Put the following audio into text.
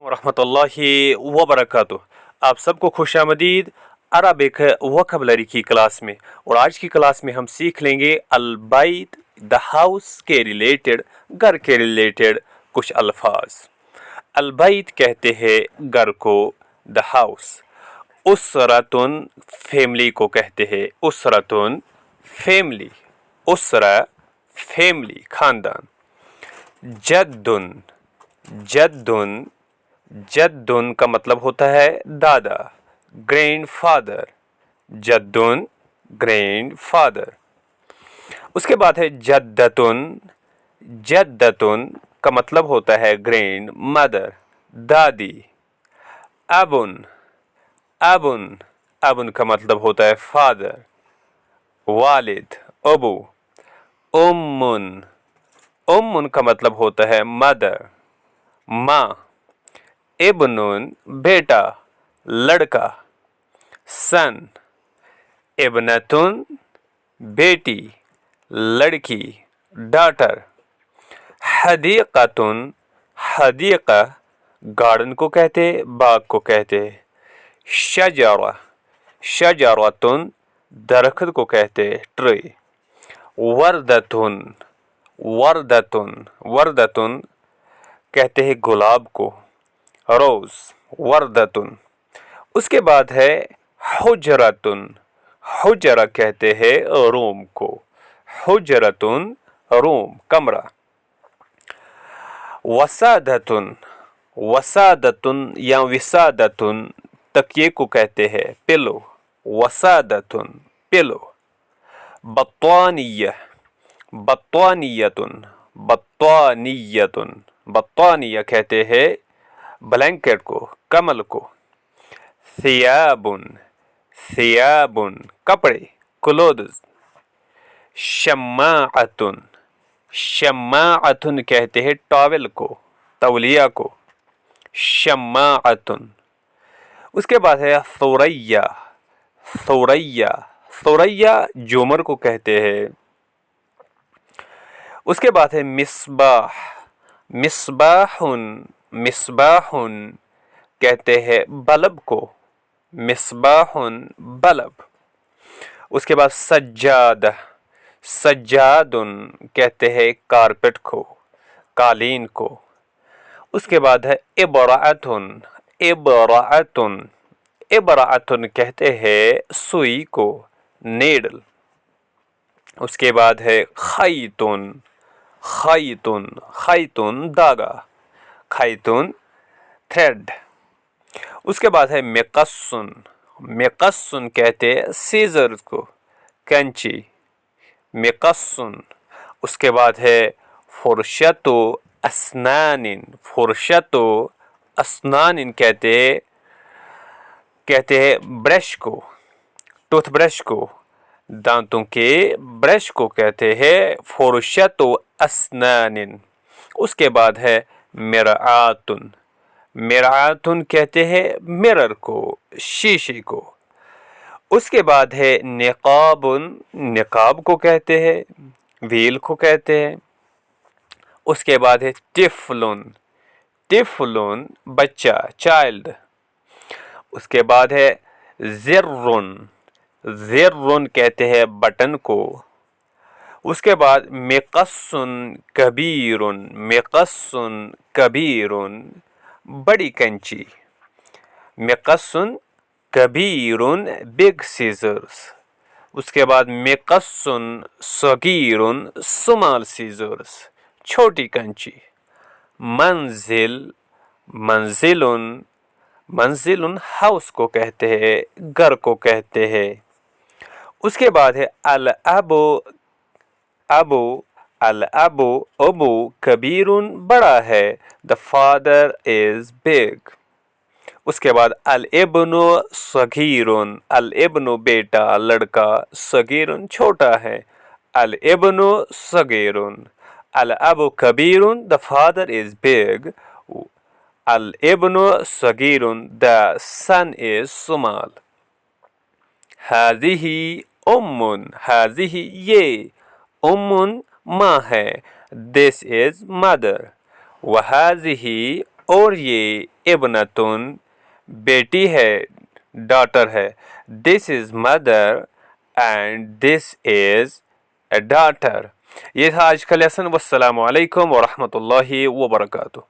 वरहमतुल्लाहि वबरकातुह। आप सबको खुश आमदीद अरबिक वोकैबुलरी की क्लास में। और आज की क्लास में हम सीख लेंगे अलबैत, द हाउस के रिलेटेड, घर के रिलेटेड कुछ अल्फाज। अलबैत कहते हैं घर को, द हाउस। उसरतुन फैमिली को कहते हैं, उसरतुन फैमिली, उसरा फैमिली खानदान। जद्दुन, जद्दुन, जद्दुन का मतलब होता है दादा, ग्रैंड फादर। जद्दुन ग्रैंड फादर। उसके बाद है जद्दतुन, जद्दतुन का मतलब होता है ग्रैंड मदर, दादी। अबुन, अबुन, अबुन का मतलब होता है फादर, वालिद, अबू। उम्मुन, उम्मुन का मतलब होता है मदर, माँ। इब्नुन बेटा, लड़का, सन। इब्नतुन बेटी, लड़की, डॉटर। हदीक़तुन, हदीक़ा गार्डन को कहते, बाग को कहते। शजरा, शजरतुन दरख्त को कहते, ट्री। वर्दतुन, वर्दतुन, वर्दतुन कहते हैं गुलाब को, रोज, वर्दतुन। उसके बाद है हुजरतुन, हुजरा कहते हैं रूम को, हुजरतुन रूम, कमरा। वसादतुन, वसादतुन या विसादतुन तकिए को कहते हैं, पिलो, वसादतुन पिलो। बत्वानिया, बत्वानियतुन, बत्वानियतुन, बत्वानिया कहते हैं ब्लैंकेट को, कमल को। सियाबुन, सियाबुन कपड़े, क्लोथ्स। शम्माअतुन, शम्माअतुन कहते हैं टॉवेल को, तौलिया को, शम्माअतुन। उसके बाद है सुरैया, सुरैया, सुरैया जोमर को कहते हैं। उसके बाद है मिसबाह, मिसबाहुन, मिसबाहुन कहते हैं बल्ब को, मिसबाहुन बल्ब। उसके बाद सज्जाद, सज्जादुन कहते हैं कारपेट को, कालीन को। उसके बाद है इबराअतुन, इबराअतुन, इबराअतुन कहते हैं सुई को, नीडल। उसके बाद है खैतुन, खैतुन, खैतुन धागा, खैतुन थ्रेड। उसके बाद है मिकस्सुन, मिकस्सुन कहते हैं सीजर्स को, कैंची, मिकस्सुन। उसके बाद है फुरशतु अस्नानिन, फुरशतु अस्नानिन कहते हैं ब्रश को, टूथब्रश को, दांतों के ब्रश को कहते हैं फुरशतु अस्नानिन। उसके बाद है मिरआतुन, मिरआतुन कहते हैं मिरर को, शीशे को। उसके बाद है निकाबुन, निकाब को कहते हैं, व्हील को कहते हैं। उसके बाद है तिफलुन, तिफलुन बच्चा, चाइल्ड। उसके बाद है ज़िर्रुन, ज़िर्रुन कहते हैं बटन को। उसके बाद मिकस्सुन कबीरुन, मिकस्सुन कबीरुन बड़ी कैंची, मिकस्सुन कबीरुन बिग सीजर्स। उसके बाद मिकस्सुन सगीरुन स्मॉल सीजर्स, छोटी कैंची। मंजिल, मंजिलुन, मंजिलुन हाउस को कहते हैं, घर को कहते हैं। उसके बाद है अल अबू, अबू, अल अबू, अबू कबीरुन बड़ा है, द फादर इज बिग। उसके बाद अल इब्नु सगीरुन, अल इब्नु बेटा, लड़का, सगीरुन छोटा है, अल इब्नु सगीरुन। अल अबू कबीरुन, द फादर इज बिग। अल इब्नु सगीरुन, द सन इज स्मॉल। हाज़िही उम्मुन, हाज़िही ये, उम्मुन माँ है, दिस इज मदर। वहाज़िही اور یہ ابنتن بیٹی ہے، ڈاٹر ہے. This is mother and this is a daughter. یہ تھا آج کا لیسن. والسلام علیکم ورحمۃ اللہ وبرکاتہ.